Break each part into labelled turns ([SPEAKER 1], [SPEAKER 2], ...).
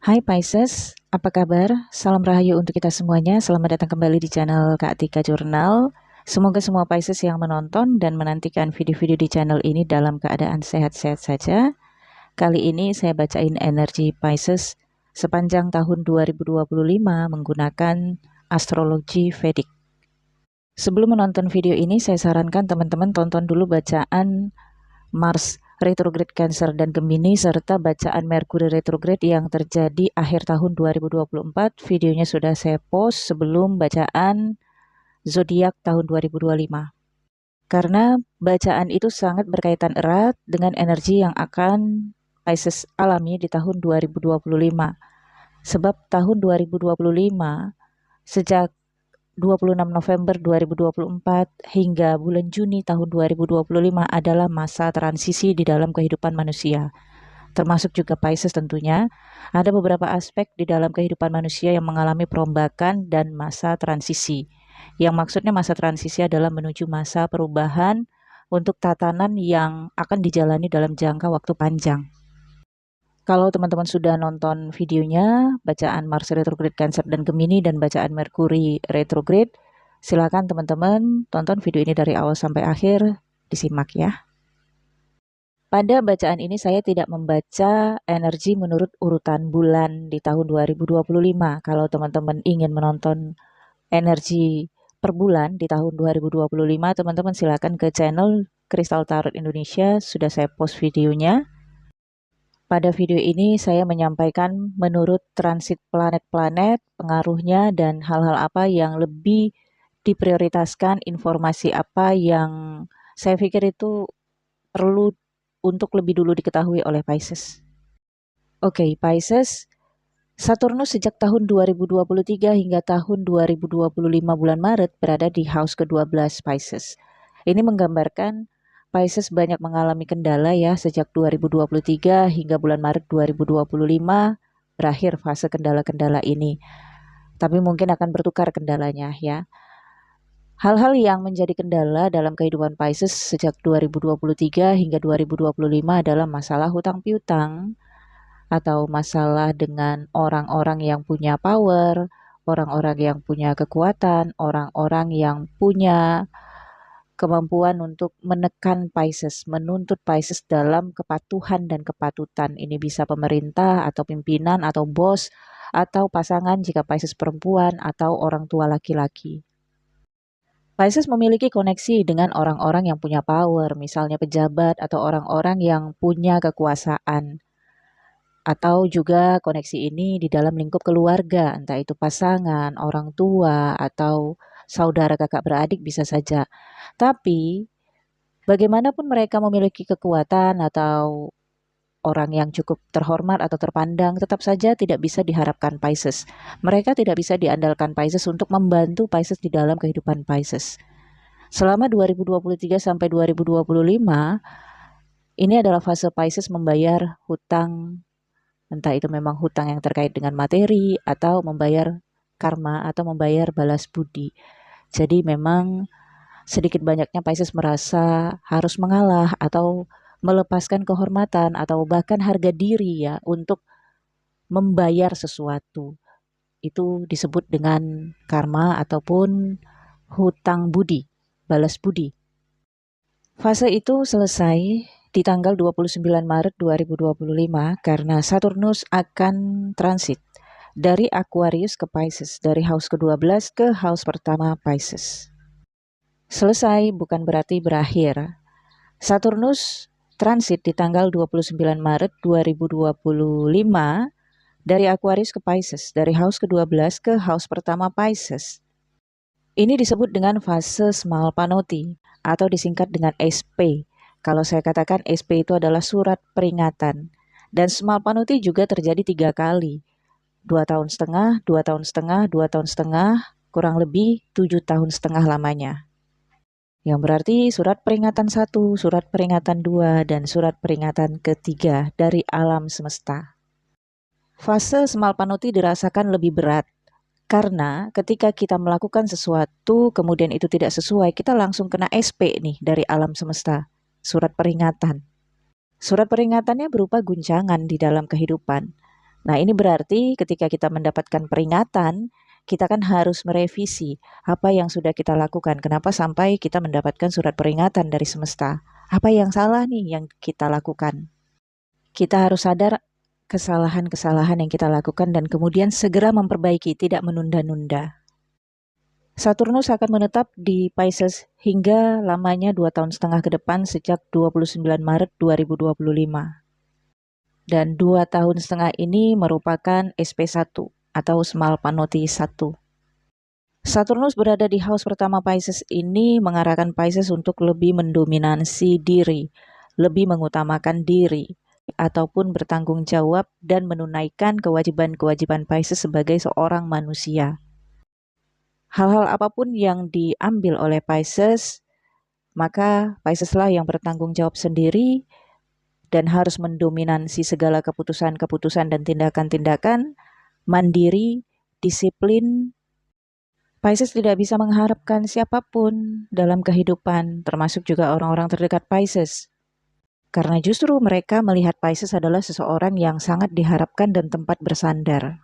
[SPEAKER 1] Hai Pisces, apa kabar? Salam rahayu untuk kita semuanya. Selamat datang kembali di channel Kak Tika Jurnal. Semoga semua Pisces yang menonton dan menantikan video-video di channel ini dalam keadaan sehat-sehat saja. Kali ini saya bacain energi Pisces sepanjang tahun 2025 menggunakan astrologi Vedic. Sebelum menonton video ini, saya sarankan teman-teman tonton dulu bacaan Mars retrograde Cancer dan Gemini serta bacaan Merkuri retrograde yang terjadi akhir tahun 2024. Videonya sudah saya post sebelum bacaan zodiak tahun 2025. Karena bacaan itu sangat berkaitan erat dengan energi yang akan Pisces alami di tahun 2025. Sebab tahun 2025 sejak 26 November 2024 hingga bulan Juni tahun 2025 adalah masa transisi di dalam kehidupan manusia. Termasuk juga Pisces tentunya. Ada beberapa aspek di dalam kehidupan manusia yang mengalami perombakan dan masa transisi. Yang maksudnya masa transisi adalah menuju masa perubahan untuk tatanan yang akan dijalani dalam jangka waktu panjang. Kalau teman-teman sudah nonton videonya, bacaan Mars retrograde Cancer dan Gemini dan bacaan Merkuri retrograde, silakan teman-teman tonton video ini dari awal sampai akhir, disimak ya. Pada bacaan ini saya tidak membaca energi menurut urutan bulan di tahun 2025. Kalau teman-teman ingin menonton energi per bulan di tahun 2025, teman-teman silakan ke channel Crystal Tarot Indonesia, sudah saya post videonya. Pada video ini saya menyampaikan menurut transit planet-planet, pengaruhnya dan hal-hal apa yang lebih diprioritaskan, informasi apa yang saya pikir itu perlu untuk lebih dulu diketahui oleh Pisces. Oke, Pisces, Saturnus sejak tahun 2023 hingga tahun 2025 bulan Maret berada di house ke-12 Pisces. Ini menggambarkan Pisces banyak mengalami kendala ya sejak 2023 hingga bulan Maret 2025 berakhir fase kendala-kendala ini. Tapi mungkin akan bertukar kendalanya ya. Hal-hal yang menjadi kendala dalam kehidupan Pisces sejak 2023 hingga 2025 adalah masalah hutang piutang atau masalah dengan orang-orang yang punya power, orang-orang yang punya kekuatan, orang-orang yang punya kemampuan untuk menekan Pisces, menuntut Pisces dalam kepatuhan dan kepatutan. Ini bisa pemerintah atau pimpinan atau bos atau pasangan jika Pisces perempuan atau orang tua laki-laki. Pisces memiliki koneksi dengan orang-orang yang punya power, misalnya pejabat atau orang-orang yang punya kekuasaan. Atau juga koneksi ini di dalam lingkup keluarga, entah itu pasangan, orang tua, atau saudara kakak beradik bisa saja. Tapi bagaimanapun mereka memiliki kekuatan atau orang yang cukup terhormat atau terpandang, tetap saja tidak bisa diharapkan Pisces. Mereka tidak bisa diandalkan Pisces untuk membantu Pisces di dalam kehidupan Pisces. Selama 2023 sampai 2025, ini adalah fase Pisces membayar hutang, entah itu memang hutang yang terkait dengan materi atau membayar karma atau membayar balas budi. Jadi memang sedikit banyaknya Pisces merasa harus mengalah atau melepaskan kehormatan atau bahkan harga diri ya untuk membayar sesuatu. Itu disebut dengan karma ataupun hutang budi, balas budi. Fase itu selesai di tanggal 29 Maret 2025 karena Saturnus akan transit dari Aquarius ke Pisces, dari house ke-12 ke house pertama Pisces. Selesai bukan berarti berakhir. Saturnus transit di tanggal 29 Maret 2025 dari Aquarius ke Pisces, dari house ke-12 ke house pertama Pisces. Ini disebut dengan fase Smalpanoti atau disingkat dengan SP. Kalau saya katakan SP itu adalah surat peringatan. Dan Smalpanoti juga terjadi 3 kali. 2 tahun setengah, 2 tahun setengah, 2 tahun setengah, kurang lebih 7 tahun setengah lamanya. Yang berarti surat peringatan 1, surat peringatan 2, dan surat peringatan ketiga dari alam semesta. Fase Smalpanoti dirasakan lebih berat. Karena ketika kita melakukan sesuatu, kemudian itu tidak sesuai, kita langsung kena SP nih dari alam semesta. Surat peringatan. Surat peringatannya berupa guncangan di dalam kehidupan. Nah, ini berarti ketika kita mendapatkan peringatan, kita kan harus merevisi apa yang sudah kita lakukan. Kenapa sampai kita mendapatkan surat peringatan dari semesta? Apa yang salah nih yang kita lakukan? Kita harus sadar kesalahan-kesalahan yang kita lakukan dan kemudian segera memperbaiki, tidak menunda-nunda. Saturnus akan menetap di Pisces hingga lamanya 2,5 tahun ke depan sejak 29 Maret 2025. Dan 2,5 tahun ini merupakan SP1 atau Small Panoti 1. Saturnus berada di house pertama Pisces ini mengarahkan Pisces untuk lebih mendominasi diri, lebih mengutamakan diri, ataupun bertanggung jawab dan menunaikan kewajiban-kewajiban Pisces sebagai seorang manusia. Hal-hal apapun yang diambil oleh Pisces, maka Pisceslah yang bertanggung jawab sendiri dan harus mendominasi segala keputusan-keputusan dan tindakan-tindakan, mandiri, disiplin. Pisces tidak bisa mengharapkan siapapun dalam kehidupan, termasuk juga orang-orang terdekat Pisces. Karena justru mereka melihat Pisces adalah seseorang yang sangat diharapkan dan tempat bersandar.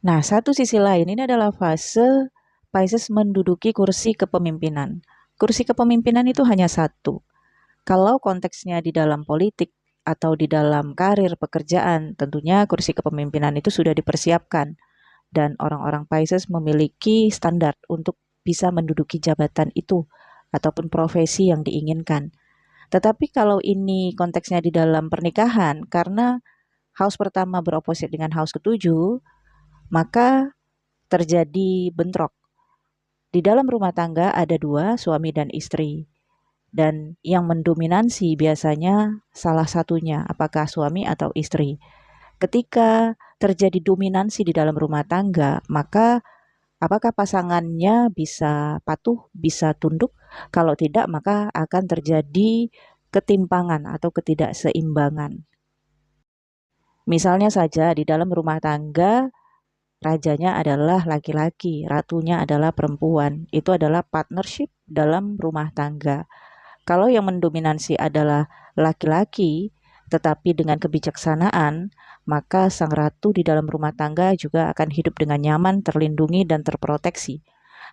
[SPEAKER 1] Nah, satu sisi lain ini adalah fase Pisces menduduki kursi kepemimpinan. Kursi kepemimpinan itu hanya satu. Kalau konteksnya di dalam politik atau di dalam karir pekerjaan, tentunya kursi kepemimpinan itu sudah dipersiapkan. Dan orang-orang Pisces memiliki standar untuk bisa menduduki jabatan itu ataupun profesi yang diinginkan. Tetapi kalau ini konteksnya di dalam pernikahan, karena house pertama beroposit dengan house ketujuh, maka terjadi bentrok. Di dalam rumah tangga ada dua, suami dan istri. Dan yang mendominasi biasanya salah satunya, apakah suami atau istri. Ketika terjadi dominansi di dalam rumah tangga, maka apakah pasangannya bisa patuh, bisa tunduk? Kalau tidak, maka akan terjadi ketimpangan atau ketidakseimbangan. Misalnya saja di dalam rumah tangga, rajanya adalah laki-laki, ratunya adalah perempuan. Itu adalah partnership dalam rumah tangga. Kalau yang mendominasi adalah laki-laki, tetapi dengan kebijaksanaan, maka sang ratu di dalam rumah tangga juga akan hidup dengan nyaman, terlindungi, dan terproteksi.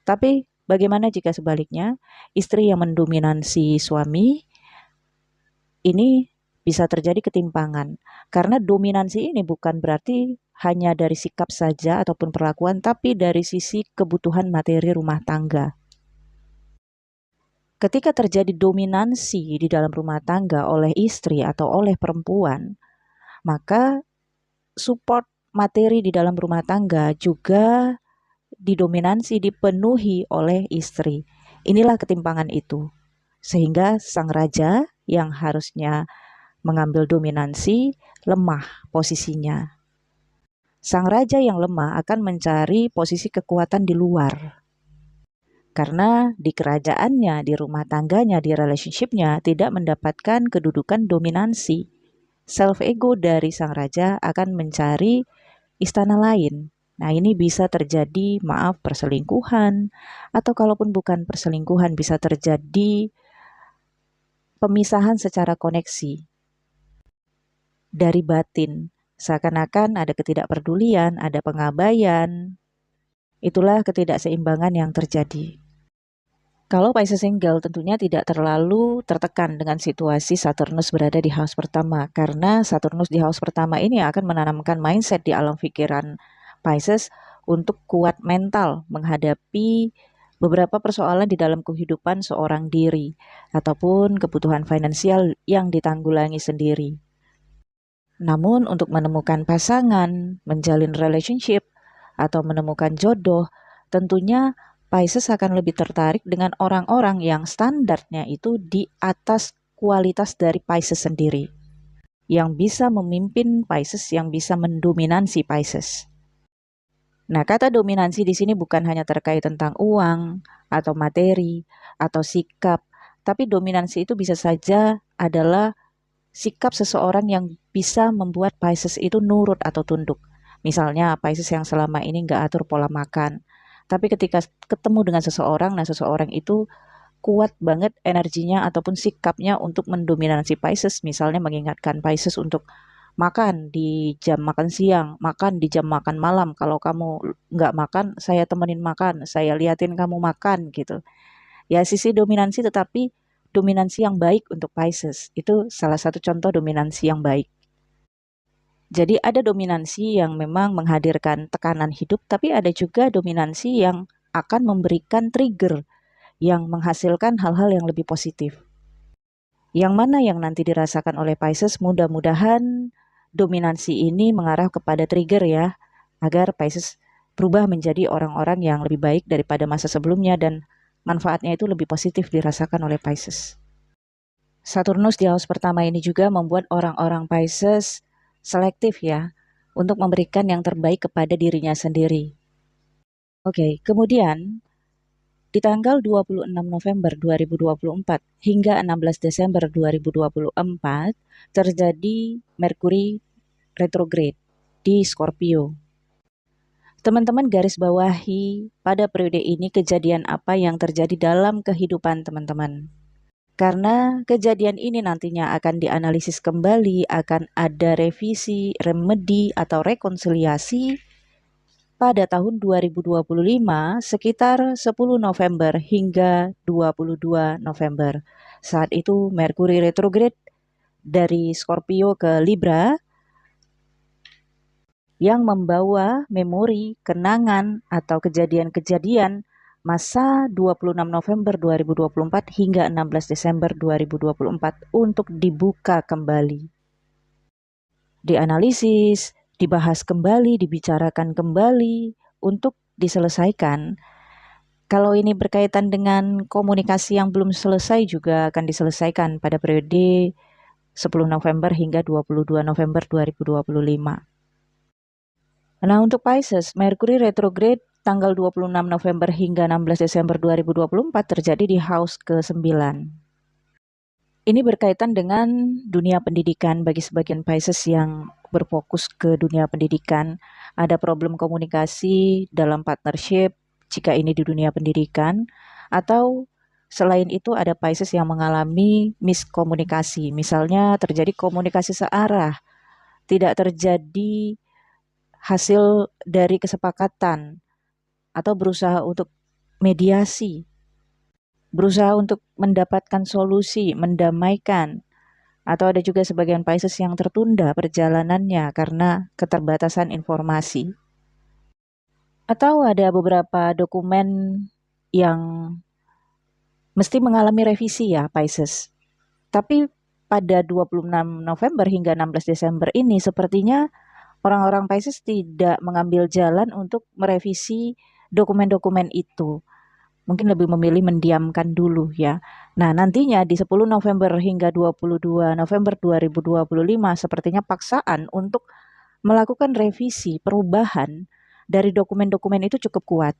[SPEAKER 1] Tapi bagaimana jika sebaliknya, istri yang mendominasi suami, ini bisa terjadi ketimpangan. Karena dominansi ini bukan berarti hanya dari sikap saja ataupun perlakuan, tapi dari sisi kebutuhan materi rumah tangga. Ketika terjadi dominansi di dalam rumah tangga oleh istri atau oleh perempuan, maka support materi di dalam rumah tangga juga didominasi, dipenuhi oleh istri. Inilah ketimpangan itu. Sehingga sang raja yang harusnya mengambil dominansi, lemah posisinya. Sang raja yang lemah akan mencari posisi kekuatan di luar. Karena di kerajaannya, di rumah tangganya, di relationship-nya tidak mendapatkan kedudukan dominansi. Self-ego dari sang raja akan mencari istana lain. Nah, ini bisa terjadi, perselingkuhan, atau kalaupun bukan perselingkuhan, bisa terjadi pemisahan secara koneksi dari batin. Seakan-akan ada ketidakpedulian, ada pengabaian. Itulah ketidakseimbangan yang terjadi. Kalau Pisces single tentunya tidak terlalu tertekan dengan situasi Saturnus berada di house pertama, karena Saturnus di house pertama ini akan menanamkan mindset di alam pikiran Pisces untuk kuat mental menghadapi beberapa persoalan di dalam kehidupan seorang diri ataupun kebutuhan finansial yang ditanggulangi sendiri. Namun untuk menemukan pasangan, menjalin relationship, atau menemukan jodoh, tentunya Pisces akan lebih tertarik dengan orang-orang yang standarnya itu di atas kualitas dari Pisces sendiri. Yang bisa memimpin Pisces, yang bisa mendominasi Pisces. Nah, kata dominansi di sini bukan hanya terkait tentang uang, atau materi, atau sikap. Tapi dominansi itu bisa saja adalah sikap seseorang yang bisa membuat Pisces itu nurut atau tunduk. Misalnya Pisces yang selama ini nggak atur pola makan. Tapi ketika ketemu dengan seseorang, nah seseorang itu kuat banget energinya ataupun sikapnya untuk mendominasi Pisces. Misalnya mengingatkan Pisces untuk makan di jam makan siang, makan di jam makan malam. Kalau kamu nggak makan, saya temenin makan, saya liatin kamu makan gitu. Ya sisi dominansi tetapi dominansi yang baik untuk Pisces. Itu salah satu contoh dominansi yang baik. Jadi ada dominansi yang memang menghadirkan tekanan hidup, tapi ada juga dominansi yang akan memberikan trigger yang menghasilkan hal-hal yang lebih positif. Yang mana yang nanti dirasakan oleh Pisces, mudah-mudahan dominansi ini mengarah kepada trigger ya, agar Pisces berubah menjadi orang-orang yang lebih baik daripada masa sebelumnya dan manfaatnya itu lebih positif dirasakan oleh Pisces. Saturnus di house pertama ini juga membuat orang-orang Pisces selektif ya, untuk memberikan yang terbaik kepada dirinya sendiri. Oke, kemudian di tanggal 26 November 2024 hingga 16 Desember 2024 terjadi Merkuri retrograde di Scorpio. Teman-teman garis bawahi pada periode ini kejadian apa yang terjadi dalam kehidupan teman-teman. Karena kejadian ini nantinya akan dianalisis kembali, akan ada revisi, remedi, atau rekonsiliasi pada tahun 2025 sekitar 10 November hingga 22 November. Saat itu Merkuri retrograde dari Scorpio ke Libra yang membawa memori, kenangan, atau kejadian-kejadian masa 26 November 2024 hingga 16 Desember 2024 untuk dibuka kembali. Dianalisis, dibahas kembali, dibicarakan kembali untuk diselesaikan. Kalau ini berkaitan dengan komunikasi yang belum selesai juga akan diselesaikan pada periode 10 November hingga 22 November 2025. Nah, untuk Pisces, Merkuri retrograde tanggal 26 November hingga 16 Desember 2024 terjadi di house ke-9. Ini berkaitan dengan dunia pendidikan bagi sebagian Pisces yang berfokus ke dunia pendidikan. Ada problem komunikasi dalam partnership jika ini di dunia pendidikan, atau selain itu ada Pisces yang mengalami miskomunikasi. Misalnya terjadi komunikasi searah, tidak terjadi hasil dari kesepakatan, atau berusaha untuk mediasi, berusaha untuk mendapatkan solusi, mendamaikan, atau ada juga sebagian Pisces yang tertunda perjalanannya karena keterbatasan informasi. Atau ada beberapa dokumen yang mesti mengalami revisi ya Pisces. Tapi pada 26 November hingga 16 Desember ini sepertinya orang-orang Pisces tidak mengambil jalan untuk merevisi dokumen-dokumen itu. Mungkin lebih memilih mendiamkan dulu ya. Nah, nantinya di 10 November hingga 22 November 2025 sepertinya paksaan untuk melakukan revisi, perubahan dari dokumen-dokumen itu cukup kuat.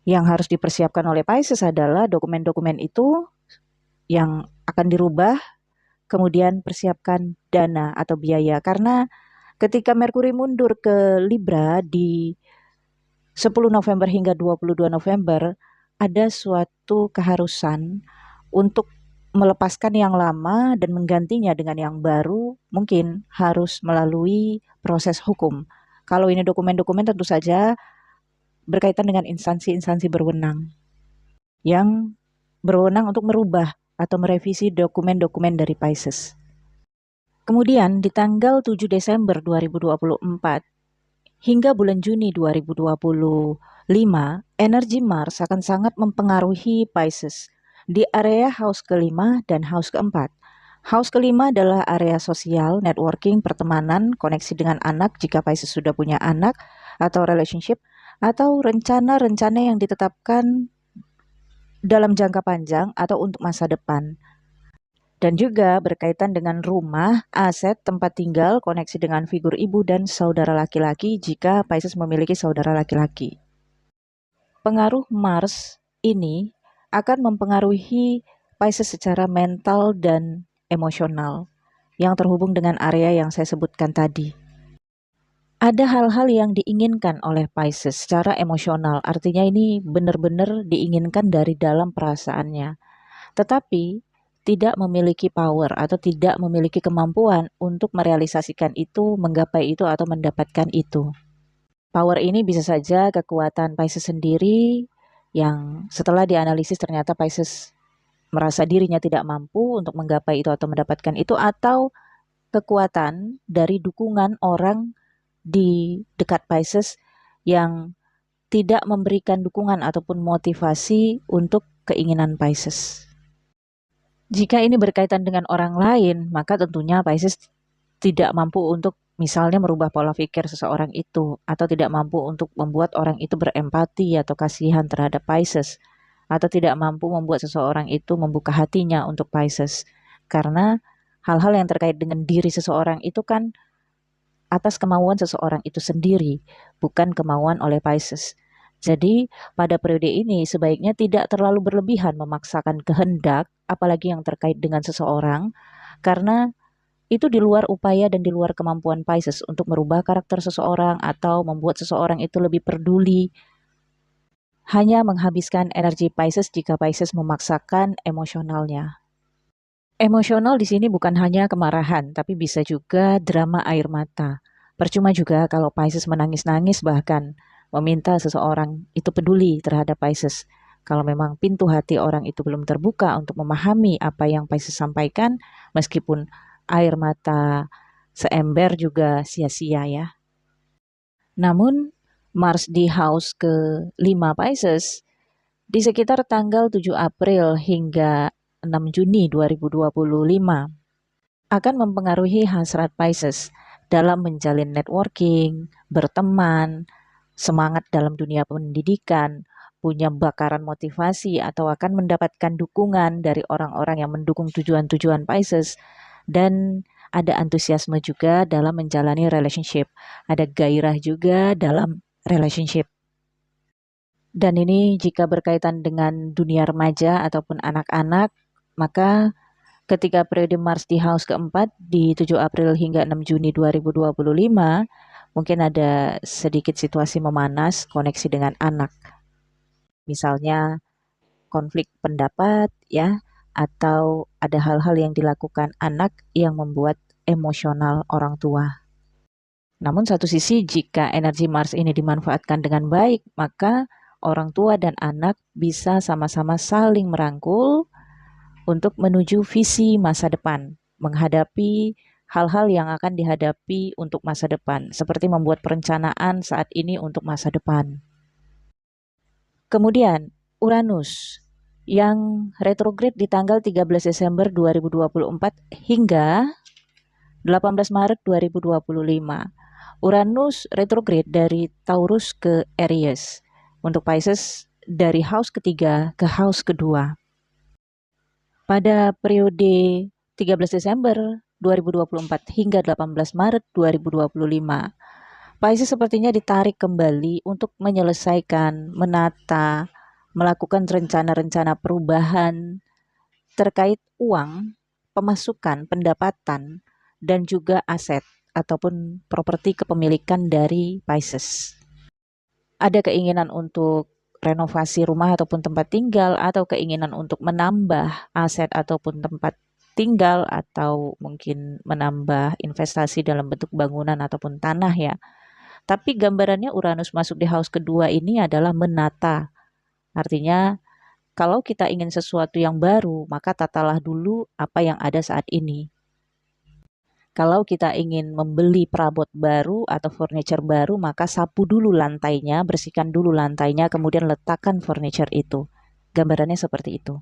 [SPEAKER 1] Yang harus dipersiapkan oleh Pisces adalah dokumen-dokumen itu yang akan dirubah, kemudian persiapkan dana atau biaya. Karena ketika Merkuri mundur ke Libra di 10 November hingga 22 November, ada suatu keharusan untuk melepaskan yang lama dan menggantinya dengan yang baru, mungkin harus melalui proses hukum. Kalau ini dokumen-dokumen tentu saja berkaitan dengan instansi-instansi berwenang yang berwenang untuk merubah atau merevisi dokumen-dokumen dari Pisces. Kemudian di tanggal 7 Desember 2024 hingga bulan Juni 2025, energi Mars akan sangat mempengaruhi Pisces di area house kelima dan house keempat. House kelima adalah area sosial, networking, pertemanan, koneksi dengan anak jika Pisces sudah punya anak, atau relationship, atau rencana-rencana yang ditetapkan dalam jangka panjang atau untuk masa depan. Dan juga berkaitan dengan rumah, aset, tempat tinggal, koneksi dengan figur ibu dan saudara laki-laki jika Pisces memiliki saudara laki-laki. Pengaruh Mars ini akan mempengaruhi Pisces secara mental dan emosional yang terhubung dengan area yang saya sebutkan tadi. Ada hal-hal yang diinginkan oleh Pisces secara emosional, artinya ini benar-benar diinginkan dari dalam perasaannya. Tetapi tidak memiliki power atau tidak memiliki kemampuan untuk merealisasikan itu, menggapai itu, atau mendapatkan itu. Power ini bisa saja kekuatan Pisces sendiri yang setelah dianalisis ternyata Pisces merasa dirinya tidak mampu untuk menggapai itu atau mendapatkan itu, atau kekuatan dari dukungan orang di dekat Pisces yang tidak memberikan dukungan ataupun motivasi untuk keinginan Pisces. Jika ini berkaitan dengan orang lain, maka tentunya Pisces tidak mampu untuk misalnya merubah pola pikir seseorang itu, atau tidak mampu untuk membuat orang itu berempati atau kasihan terhadap Pisces, atau tidak mampu membuat seseorang itu membuka hatinya untuk Pisces. Karena hal-hal yang terkait dengan diri seseorang itu kan atas kemauan seseorang itu sendiri, bukan kemauan oleh Pisces. Jadi, pada periode ini sebaiknya tidak terlalu berlebihan memaksakan kehendak, apalagi yang terkait dengan seseorang, karena itu di luar upaya dan di luar kemampuan Pisces untuk merubah karakter seseorang atau membuat seseorang itu lebih peduli. Hanya menghabiskan energi Pisces jika Pisces memaksakan emosionalnya. Emosional di sini bukan hanya kemarahan, tapi bisa juga drama air mata. Percuma juga kalau Pisces menangis-nangis bahkan meminta seseorang itu peduli terhadap Pisces. Kalau memang pintu hati orang itu belum terbuka untuk memahami apa yang Pisces sampaikan, meskipun air mata seember juga sia-sia ya. Namun, Mars di house ke-5 Pisces di sekitar tanggal 7 April hingga 6 Juni 2025 akan mempengaruhi hasrat Pisces dalam menjalin networking, berteman, semangat dalam dunia pendidikan, punya bakaran motivasi atau akan mendapatkan dukungan dari orang-orang yang mendukung tujuan-tujuan Pisces, dan ada antusiasme juga dalam menjalani relationship, ada gairah juga dalam relationship. Dan ini jika berkaitan dengan dunia remaja ataupun anak-anak, maka ketika periode Mars di house keempat di 7 April hingga 6 Juni 2025, mungkin ada sedikit situasi memanas koneksi dengan anak. Misalnya konflik pendapat ya, atau ada hal-hal yang dilakukan anak yang membuat emosional orang tua. Namun satu sisi jika energi Mars ini dimanfaatkan dengan baik, maka orang tua dan anak bisa sama-sama saling merangkul untuk menuju visi masa depan, menghadapi hal-hal yang akan dihadapi untuk masa depan, seperti membuat perencanaan saat ini untuk masa depan. Kemudian, Uranus yang retrograde di tanggal 13 Desember 2024 hingga 18 Maret 2025. Uranus retrograde dari Taurus ke Aries. Untuk Pisces dari house ketiga ke house kedua. Pada periode 13 Desember 2024 hingga 18 Maret 2025, Pisces sepertinya ditarik kembali untuk menyelesaikan, menata, melakukan rencana-rencana perubahan terkait uang, pemasukan, pendapatan, dan juga aset ataupun properti kepemilikan dari Pisces. Ada keinginan untuk renovasi rumah ataupun tempat tinggal, atau keinginan untuk menambah aset ataupun tempat tinggal, atau mungkin menambah investasi dalam bentuk bangunan ataupun tanah ya. Tapi gambarannya Uranus masuk di house kedua ini adalah menata. Artinya kalau kita ingin sesuatu yang baru, maka tatalah dulu apa yang ada saat ini. Kalau kita ingin membeli perabot baru atau furniture baru, maka sapu dulu lantainya, bersihkan dulu lantainya, kemudian letakkan furniture itu. Gambarannya seperti itu.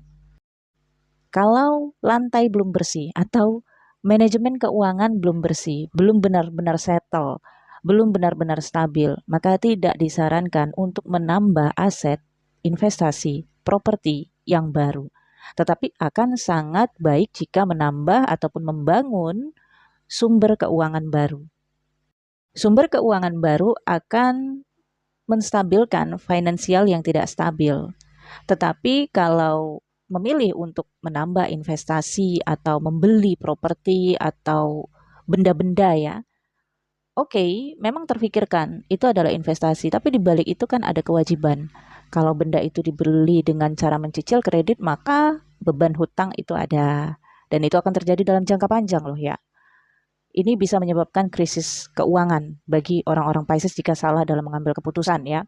[SPEAKER 1] Kalau lantai belum bersih atau manajemen keuangan belum bersih, belum benar-benar settle, belum benar-benar stabil, maka tidak disarankan untuk menambah aset, investasi, properti yang baru. Tetapi akan sangat baik jika menambah ataupun membangun sumber keuangan baru. Sumber keuangan baru akan menstabilkan finansial yang tidak stabil. Tetapi kalau memilih untuk menambah investasi atau membeli properti atau benda-benda ya, oke, memang terfikirkan itu adalah investasi, tapi di balik itu kan ada kewajiban. Kalau benda itu dibeli dengan cara mencicil kredit, maka beban hutang itu ada. Dan itu akan terjadi dalam jangka panjang loh ya. Ini bisa menyebabkan krisis keuangan bagi orang-orang Pisces jika salah dalam mengambil keputusan ya.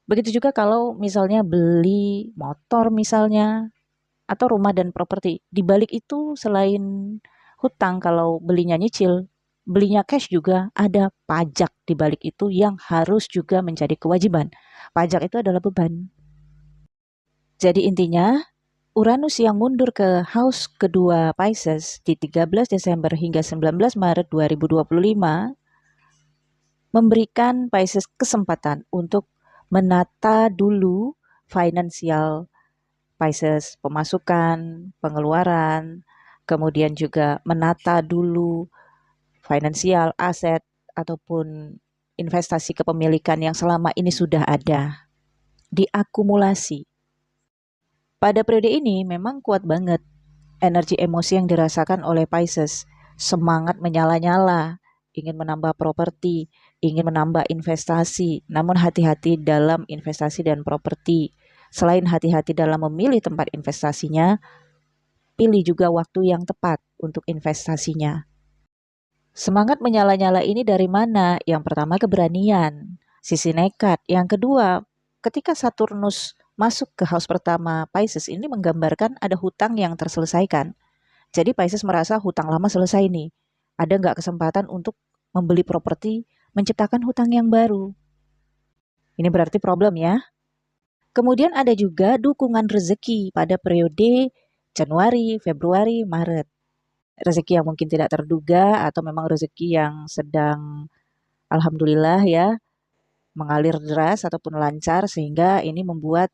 [SPEAKER 1] Begitu juga kalau misalnya beli motor misalnya, atau rumah dan properti. Di balik itu selain hutang kalau belinya nyicil, belinya cash juga ada pajak di balik itu yang harus juga menjadi kewajiban. Pajak itu adalah beban. Jadi intinya, Uranus yang mundur ke house kedua Pisces di 13 Desember hingga 19 Maret 2025 memberikan Pisces kesempatan untuk menata dulu finansial Pisces, pemasukan, pengeluaran, kemudian juga menata dulu finansial, aset, ataupun investasi kepemilikan yang selama ini sudah ada, diakumulasi. Pada periode ini memang kuat banget energi emosi yang dirasakan oleh Pisces, semangat menyala-nyala, ingin menambah properti, ingin menambah investasi, namun hati-hati dalam investasi dan properti. Selain hati-hati dalam memilih tempat investasinya, pilih juga waktu yang tepat untuk investasinya. Semangat menyala-nyala ini dari mana? Yang pertama keberanian, sisi nekat. Yang kedua, ketika Saturnus masuk ke house pertama Pisces ini menggambarkan ada hutang yang terselesaikan. Jadi Pisces merasa hutang lama selesai nih. Ada nggak kesempatan untuk membeli properti, menciptakan hutang yang baru? Ini berarti problem ya. Kemudian ada juga dukungan rezeki pada periode Januari, Februari, Maret. Rezeki yang mungkin tidak terduga atau memang rezeki yang sedang alhamdulillah ya mengalir deras ataupun lancar sehingga ini membuat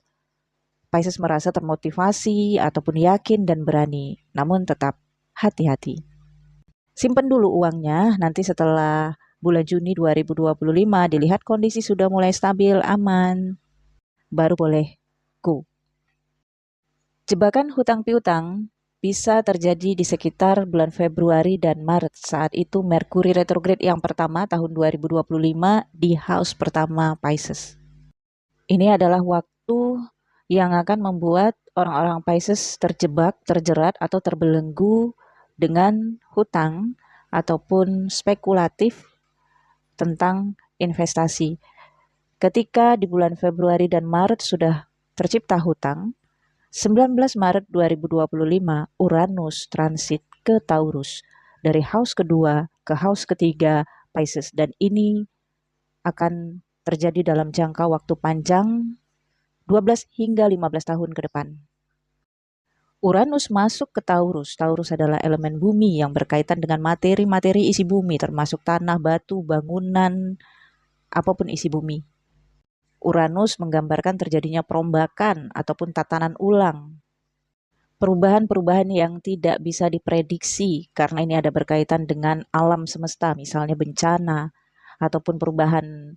[SPEAKER 1] Pisces merasa termotivasi ataupun yakin dan berani. Namun tetap hati-hati. Simpan dulu uangnya, nanti setelah bulan Juni 2025 dilihat kondisi sudah mulai stabil, aman, baru boleh go. Jebakan hutang piutang bisa terjadi di sekitar bulan Februari dan Maret. Saat itu Merkuri retrograde yang pertama tahun 2025 di house pertama Pisces. Ini adalah waktu yang akan membuat orang-orang Pisces terjebak, terjerat atau terbelenggu dengan hutang ataupun spekulatif tentang investasi. Ketika di bulan Februari dan Maret sudah tercipta hutang, 19 Maret 2025 Uranus transit ke Taurus dari house kedua ke house ketiga Pisces dan ini akan terjadi dalam jangka waktu panjang 12 hingga 15 tahun ke depan. Uranus masuk ke Taurus. Taurus adalah elemen bumi yang berkaitan dengan materi-materi isi bumi termasuk tanah, batu, bangunan, apapun isi bumi. Uranus menggambarkan terjadinya perombakan ataupun tatanan ulang. Perubahan-perubahan yang tidak bisa diprediksi karena ini ada berkaitan dengan alam semesta, misalnya bencana ataupun perubahan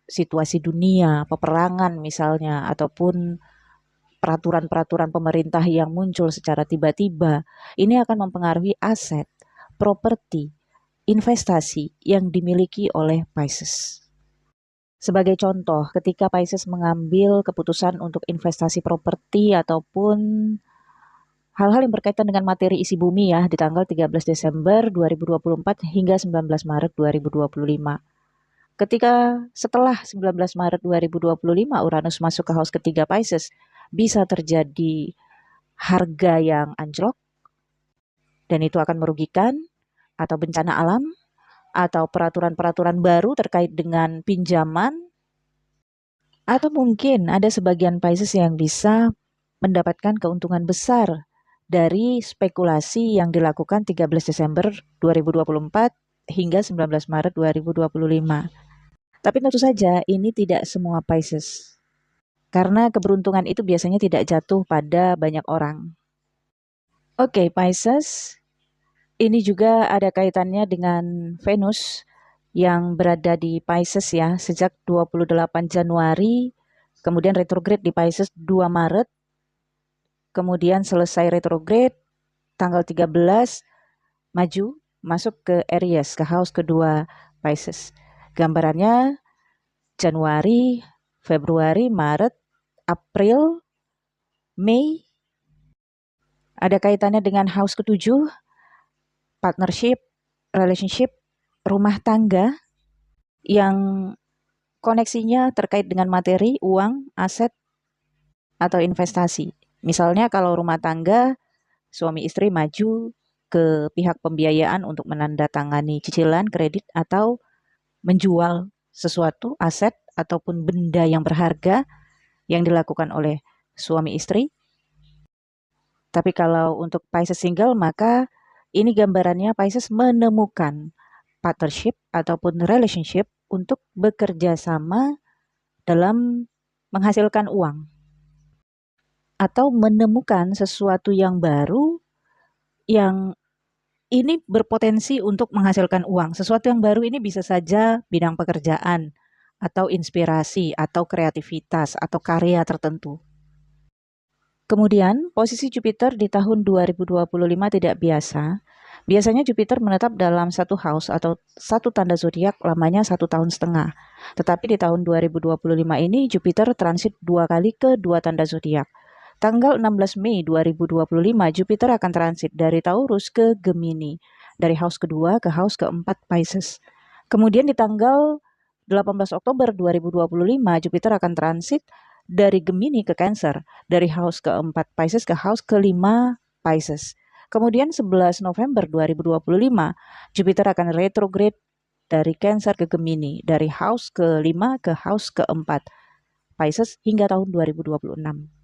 [SPEAKER 1] situasi dunia, peperangan misalnya, ataupun peraturan-peraturan pemerintah yang muncul secara tiba-tiba. Ini akan mempengaruhi aset, properti, investasi yang dimiliki oleh Pisces. Sebagai contoh, ketika Pisces mengambil keputusan untuk investasi properti ataupun hal-hal yang berkaitan dengan materi isi bumi ya di tanggal 13 Desember 2024 hingga 19 Maret 2025. Ketika setelah 19 Maret 2025 Uranus masuk ke house ketiga Pisces, bisa terjadi harga yang anjlok dan itu akan merugikan atau bencana alam atau peraturan-peraturan baru terkait dengan pinjaman atau mungkin ada sebagian Pisces yang bisa mendapatkan keuntungan besar dari spekulasi yang dilakukan 13 Desember 2024 hingga 19 Maret 2025. Tapi tentu saja ini tidak semua Pisces. Karena keberuntungan itu biasanya tidak jatuh pada banyak orang. Oke, Pisces, ini juga ada kaitannya dengan Venus yang berada di Pisces ya, sejak 28 Januari, kemudian retrograde di Pisces 2 Maret, kemudian selesai retrograde, tanggal 13, maju, masuk ke Aries, ke house kedua Pisces. Gambarannya Januari, Februari, Maret, April, Mei, Ada kaitannya dengan house ketujuh, partnership, relationship, rumah tangga yang koneksinya terkait dengan materi, uang, aset, atau investasi. Misalnya kalau rumah tangga, suami istri maju ke pihak pembiayaan untuk menandatangani cicilan kredit atau menjual sesuatu, aset, ataupun benda yang berharga yang dilakukan oleh suami istri. Tapi kalau untuk Pisces single, maka ini gambarannya Pisces menemukan partnership ataupun relationship untuk bekerja sama dalam menghasilkan uang atau menemukan sesuatu yang baru yang ini berpotensi untuk menghasilkan uang. Sesuatu yang baru ini bisa saja bidang pekerjaan atau inspirasi atau kreativitas atau karya tertentu. Kemudian, posisi Jupiter di tahun 2025 tidak biasa. Biasanya Jupiter menetap dalam satu house atau satu tanda zodiak lamanya 1,5 tahun. Tetapi di tahun 2025 ini Jupiter transit 2 kali ke 2 tanda zodiak. Tanggal 16 Mei 2025 Jupiter akan transit dari Taurus ke Gemini, dari house kedua ke house keempat Pisces. Kemudian di tanggal 18 Oktober 2025 Jupiter akan transit dari Gemini ke Cancer, dari house keempat Pisces ke house kelima Pisces. Kemudian 11 November 2025 Jupiter akan retrograde dari Cancer ke Gemini, dari house kelima ke house keempat Pisces hingga tahun 2026.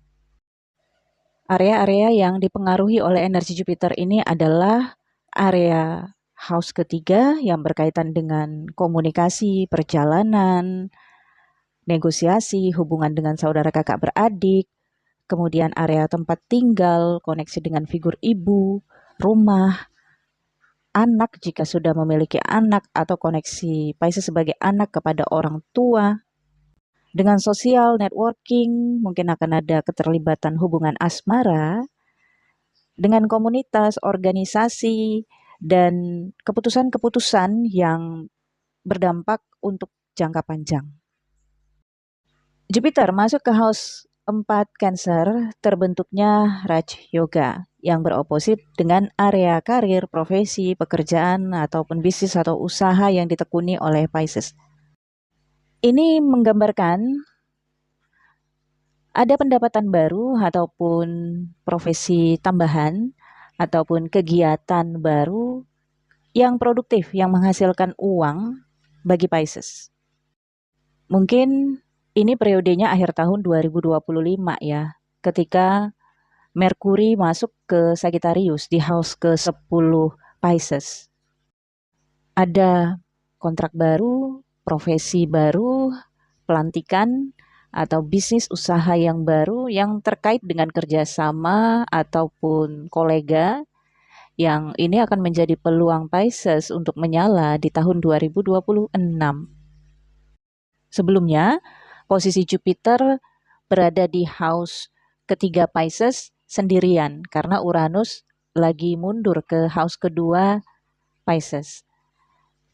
[SPEAKER 1] Area-area yang dipengaruhi oleh energi Jupiter ini adalah area house ketiga yang berkaitan dengan komunikasi, perjalanan, negosiasi, hubungan dengan saudara kakak beradik, kemudian area tempat tinggal, koneksi dengan figur ibu, rumah, anak jika sudah memiliki anak atau koneksi Pisces sebagai anak kepada orang tua. Dengan sosial, networking, mungkin akan ada keterlibatan hubungan asmara, dengan komunitas, organisasi, dan keputusan-keputusan yang berdampak untuk jangka panjang. Jupiter masuk ke house 4 Cancer, terbentuknya Raj Yoga yang beroposit dengan area karir, profesi, pekerjaan, ataupun bisnis atau usaha yang ditekuni oleh Pisces. Ini menggambarkan ada pendapatan baru ataupun profesi tambahan ataupun kegiatan baru yang produktif, yang menghasilkan uang bagi Pisces. Mungkin ini periodenya akhir tahun 2025 ya, ketika Merkuri masuk ke Sagittarius di house ke-10 Pisces. Ada kontrak baru, profesi baru, pelantikan, atau bisnis usaha yang baru yang terkait dengan kerjasama ataupun kolega yang ini akan menjadi peluang Pisces untuk menyala di tahun 2026. Sebelumnya, posisi Jupiter berada di house ketiga Pisces sendirian karena Uranus lagi mundur ke house kedua Pisces.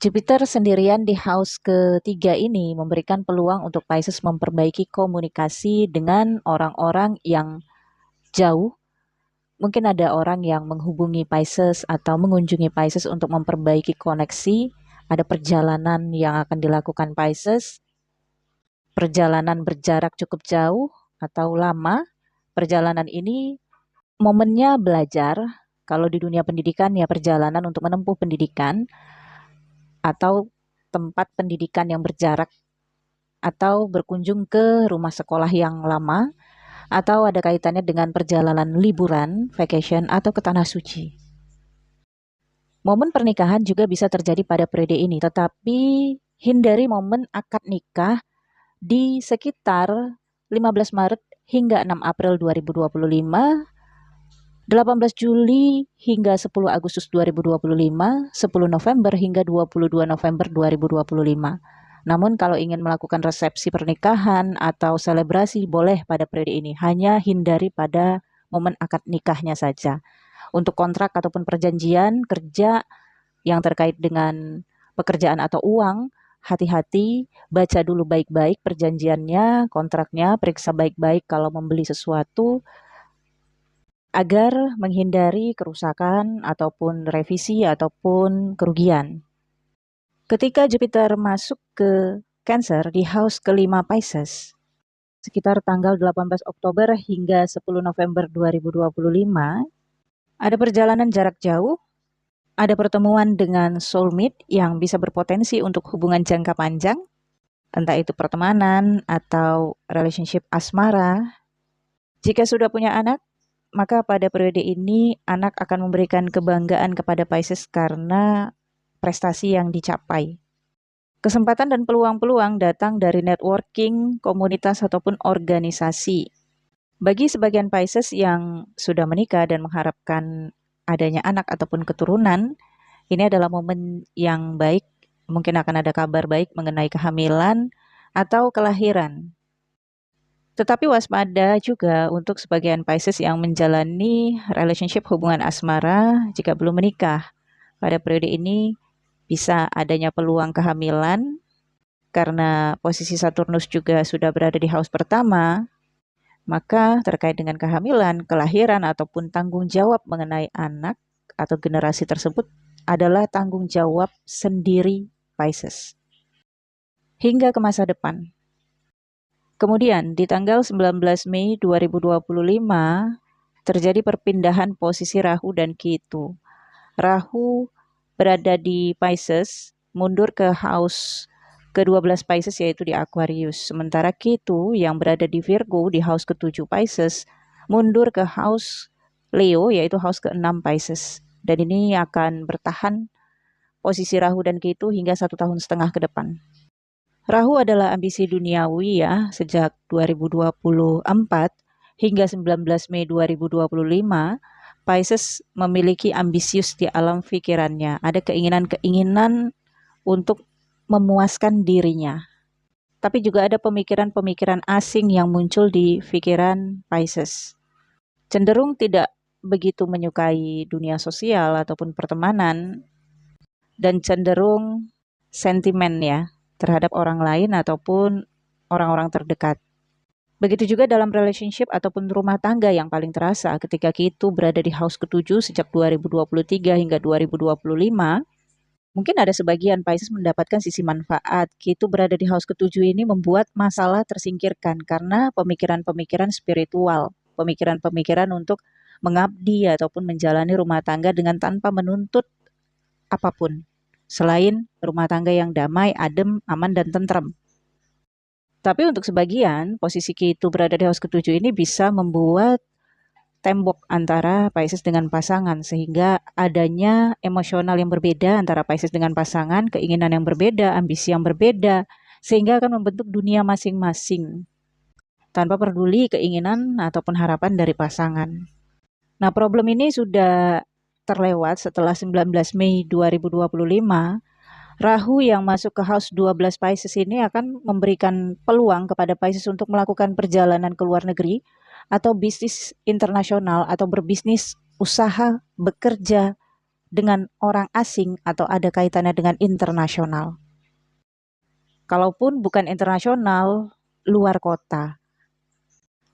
[SPEAKER 1] Jupiter sendirian di house ketiga ini memberikan peluang untuk Pisces memperbaiki komunikasi dengan orang-orang yang jauh. Mungkin ada orang yang menghubungi Pisces atau mengunjungi Pisces untuk memperbaiki koneksi. Ada perjalanan yang akan dilakukan Pisces. Perjalanan berjarak cukup jauh atau lama. Perjalanan ini momennya belajar. Kalau di dunia pendidikan ya perjalanan untuk menempuh pendidikan atau tempat pendidikan yang berjarak atau berkunjung ke rumah sekolah yang lama atau ada kaitannya dengan perjalanan liburan, vacation atau ke tanah suci. Momen pernikahan juga bisa terjadi pada periode ini, tetapi hindari momen akad nikah di sekitar 15 Maret hingga 6 April 2025, 18 Juli hingga 10 Agustus 2025, 10 November hingga 22 November 2025. Namun kalau ingin melakukan resepsi pernikahan atau selebrasi boleh pada periode ini, hanya hindari pada momen akad nikahnya saja. Untuk kontrak ataupun perjanjian kerja yang terkait dengan pekerjaan atau uang, hati-hati, baca dulu baik-baik perjanjiannya, kontraknya, periksa baik-baik kalau membeli sesuatu. agar menghindari kerusakan ataupun revisi ataupun kerugian. Ketika Jupiter masuk ke Cancer di house kelima Pisces, sekitar tanggal 18 Oktober hingga 10 November 2025, ada perjalanan jarak jauh, ada pertemuan dengan soulmate yang bisa berpotensi untuk hubungan jangka panjang, entah itu pertemanan atau relationship asmara. Jika sudah punya anak, maka pada periode ini anak akan memberikan kebanggaan kepada Pisces karena prestasi yang dicapai. Kesempatan dan peluang-peluang datang dari networking, komunitas, ataupun organisasi. Bagi sebagian Pisces yang sudah menikah dan mengharapkan adanya anak ataupun keturunan, ini adalah momen yang baik. Mungkin akan ada kabar baik mengenai kehamilan atau kelahiran. Tetapi waspada juga untuk sebagian Pisces yang menjalani relationship hubungan asmara jika belum menikah. Pada periode ini bisa adanya peluang kehamilan karena posisi Saturnus juga sudah berada di house pertama. Maka terkait dengan kehamilan, kelahiran ataupun tanggung jawab mengenai anak atau generasi tersebut adalah tanggung jawab sendiri Pisces hingga ke masa depan. Kemudian di tanggal 19 Mei 2025 terjadi perpindahan posisi Rahu dan Ketu. Rahu berada di Pisces, mundur ke house ke-12 Pisces yaitu di Aquarius. Sementara Ketu yang berada di Virgo di house ke-7 Pisces, mundur ke house Leo yaitu house ke-6 Pisces. Dan ini akan bertahan posisi Rahu dan Ketu hingga 1,5 tahun ke depan. Rahu adalah ambisi duniawi ya, sejak 2024 hingga 19 Mei 2025, Pisces memiliki ambisius di alam pikirannya. Ada keinginan-keinginan untuk memuaskan dirinya. Tapi juga ada pemikiran-pemikiran asing yang muncul di pikiran Pisces. Cenderung tidak begitu menyukai dunia sosial ataupun pertemanan, dan cenderung sentimen ya, terhadap orang lain ataupun orang-orang terdekat. Begitu juga dalam relationship ataupun rumah tangga yang paling terasa ketika Ketu berada di house ke-7 sejak 2023 hingga 2025. Mungkin ada sebagian Pisces mendapatkan sisi manfaat. Ketu berada di house ke-7 ini membuat masalah tersingkirkan karena pemikiran-pemikiran spiritual, pemikiran-pemikiran untuk mengabdi ataupun menjalani rumah tangga dengan tanpa menuntut apapun selain rumah tangga yang damai, adem, aman, dan tentram. Tapi untuk sebagian, posisi Ketu berada di house ke-7 ini bisa membuat tembok antara Pisces dengan pasangan, sehingga adanya emosional yang berbeda antara Pisces dengan pasangan, keinginan yang berbeda, ambisi yang berbeda, sehingga akan membentuk dunia masing-masing tanpa peduli keinginan ataupun harapan dari pasangan. Nah, problem ini sudah terlewat setelah 19 Mei 2025. Rahu yang masuk ke house 12 Pisces ini akan memberikan peluang kepada Pisces untuk melakukan perjalanan ke luar negeri atau bisnis internasional atau berbisnis, usaha, bekerja dengan orang asing atau ada kaitannya dengan internasional. Kalaupun bukan internasional, luar kota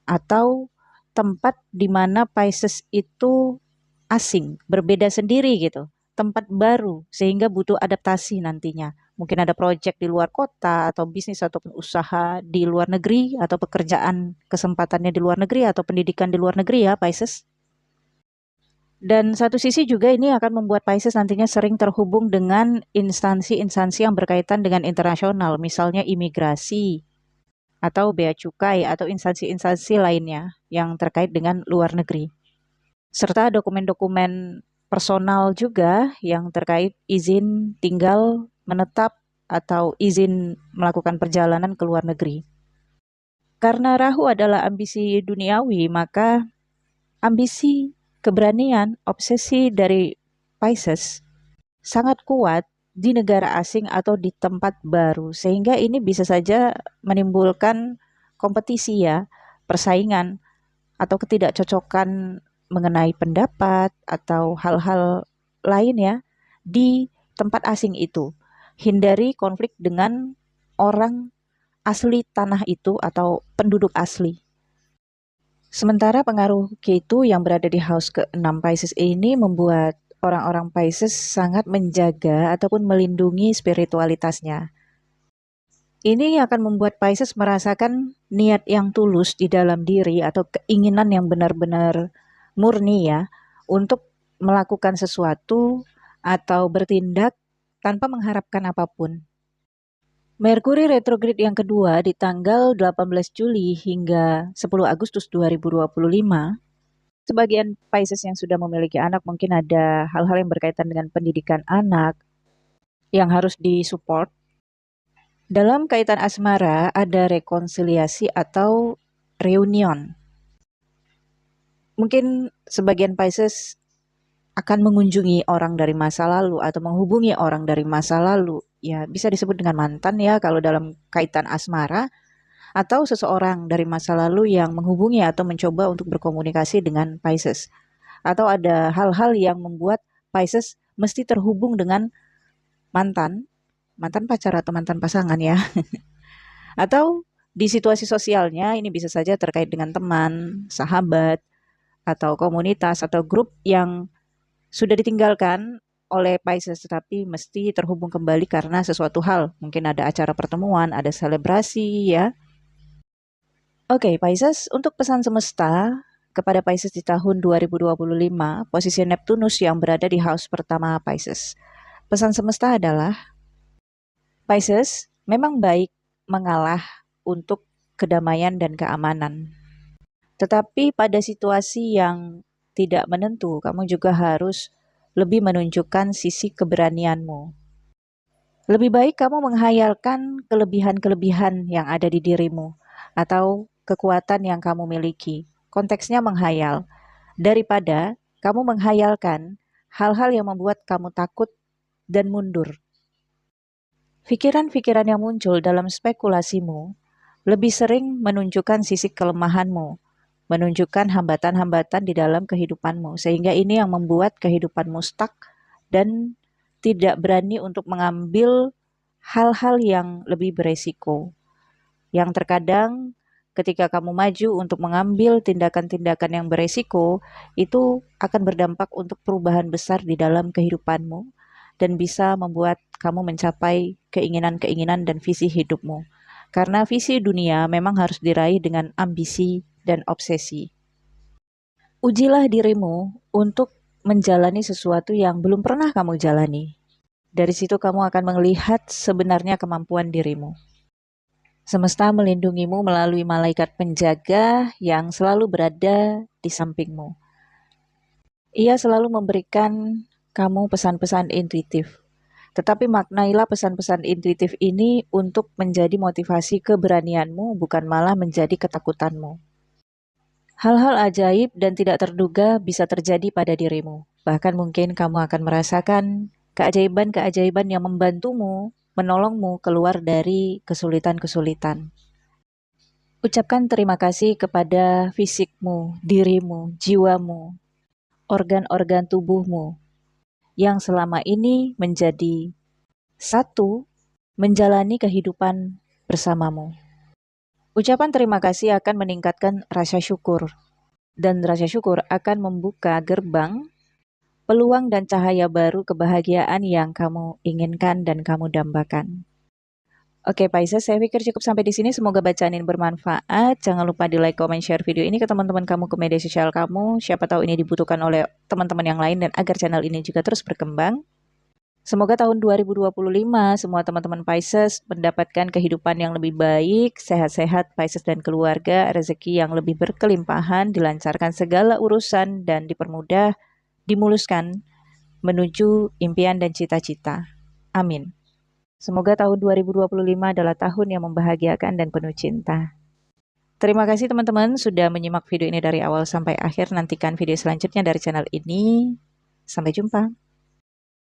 [SPEAKER 1] atau tempat di mana Pisces itu asing, berbeda sendiri gitu. Tempat baru sehingga butuh adaptasi nantinya. Mungkin ada proyek di luar kota atau bisnis ataupun usaha di luar negeri atau pekerjaan kesempatannya di luar negeri atau pendidikan di luar negeri ya Pisces. Dan satu sisi juga ini akan membuat Pisces nantinya sering terhubung dengan instansi-instansi yang berkaitan dengan internasional, misalnya imigrasi atau bea cukai atau instansi-instansi lainnya yang terkait dengan luar negeri. Serta dokumen-dokumen personal juga yang terkait izin tinggal, menetap, atau izin melakukan perjalanan ke luar negeri. Karena Rahu adalah ambisi duniawi, maka ambisi, keberanian, obsesi dari Pisces sangat kuat di negara asing atau di tempat baru. Sehingga ini bisa saja menimbulkan kompetisi ya, persaingan, atau ketidakcocokan mengenai pendapat atau hal-hal lain ya di tempat asing itu. Hindari konflik dengan orang asli tanah itu atau penduduk asli. Sementara pengaruh Ketu yang berada di house ke-6 Pisces ini membuat orang-orang Pisces sangat menjaga ataupun melindungi spiritualitasnya. Ini akan membuat Pisces merasakan niat yang tulus di dalam diri atau keinginan yang benar-benar murni ya untuk melakukan sesuatu atau bertindak tanpa mengharapkan apapun. Merkuri retrograde yang kedua di tanggal 18 Juli hingga 10 Agustus 2025. Sebagian Pisces yang sudah memiliki anak mungkin ada hal-hal yang berkaitan dengan pendidikan anak yang harus disupport. Dalam kaitan asmara ada rekonsiliasi atau reunion. Mungkin sebagian Pisces akan mengunjungi orang dari masa lalu atau menghubungi orang dari masa lalu. Ya, bisa disebut dengan mantan ya kalau dalam kaitan asmara, atau seseorang dari masa lalu yang menghubungi atau mencoba untuk berkomunikasi dengan Pisces. Atau ada hal-hal yang membuat Pisces mesti terhubung dengan mantan pacar atau mantan pasangan ya. Atau di situasi sosialnya ini bisa saja terkait dengan teman, sahabat, atau komunitas atau grup yang sudah ditinggalkan oleh Pisces tetapi mesti terhubung kembali karena sesuatu hal. Mungkin ada acara pertemuan, ada selebrasi ya. Oke, Pisces, untuk pesan semesta kepada Pisces di tahun 2025, posisi Neptunus yang berada di house pertama Pisces. Pesan semesta adalah, Pisces, memang baik mengalah untuk kedamaian dan keamanan. Tetapi pada situasi yang tidak menentu, kamu juga harus lebih menunjukkan sisi keberanianmu. Lebih baik kamu menghayalkan kelebihan-kelebihan yang ada di dirimu atau kekuatan yang kamu miliki. Konteksnya menghayal. Daripada kamu menghayalkan hal-hal yang membuat kamu takut dan mundur. Pikiran-pikiran yang muncul dalam spekulasimu lebih sering menunjukkan sisi kelemahanmu, menunjukkan hambatan-hambatan di dalam kehidupanmu, sehingga ini yang membuat kehidupanmu stuck dan tidak berani untuk mengambil hal-hal yang lebih beresiko. Yang terkadang ketika kamu maju untuk mengambil tindakan-tindakan yang beresiko, itu akan berdampak untuk perubahan besar di dalam kehidupanmu dan bisa membuat kamu mencapai keinginan-keinginan dan visi hidupmu. Karena visi dunia memang harus diraih dengan ambisi dan obsesi. Ujilah dirimu untuk menjalani sesuatu yang belum pernah kamu jalani. Dari situ kamu akan melihat sebenarnya kemampuan dirimu. Semesta melindungimu melalui malaikat penjaga yang selalu berada di sampingmu. Ia selalu memberikan kamu pesan-pesan intuitif. Tetapi maknailah pesan-pesan intuitif ini untuk menjadi motivasi keberanianmu, bukan malah menjadi ketakutanmu. Hal-hal ajaib dan tidak terduga bisa terjadi pada dirimu. Bahkan mungkin kamu akan merasakan keajaiban-keajaiban yang membantumu, menolongmu keluar dari kesulitan-kesulitan. Ucapkan terima kasih kepada fisikmu, dirimu, jiwamu, organ-organ tubuhmu yang selama ini menjadi satu menjalani kehidupan bersamamu. Ucapan terima kasih akan meningkatkan rasa syukur, dan rasa syukur akan membuka gerbang, peluang dan cahaya baru kebahagiaan yang kamu inginkan dan kamu dambakan. Oke, Pisces, saya pikir cukup sampai di sini. Semoga bacaan ini bermanfaat. Jangan lupa di like, comment, share video ini ke teman-teman kamu, ke media sosial kamu. Siapa tahu ini dibutuhkan oleh teman-teman yang lain dan agar channel ini juga terus berkembang. Semoga tahun 2025 semua teman-teman Pisces mendapatkan kehidupan yang lebih baik, sehat-sehat Pisces dan keluarga, rezeki yang lebih berkelimpahan, dilancarkan segala urusan dan dipermudah, dimuluskan menuju impian dan cita-cita. Amin. Semoga tahun 2025 adalah tahun yang membahagiakan dan penuh cinta. Terima kasih teman-teman sudah menyimak video ini dari awal sampai akhir. Nantikan video selanjutnya dari channel ini. Sampai jumpa.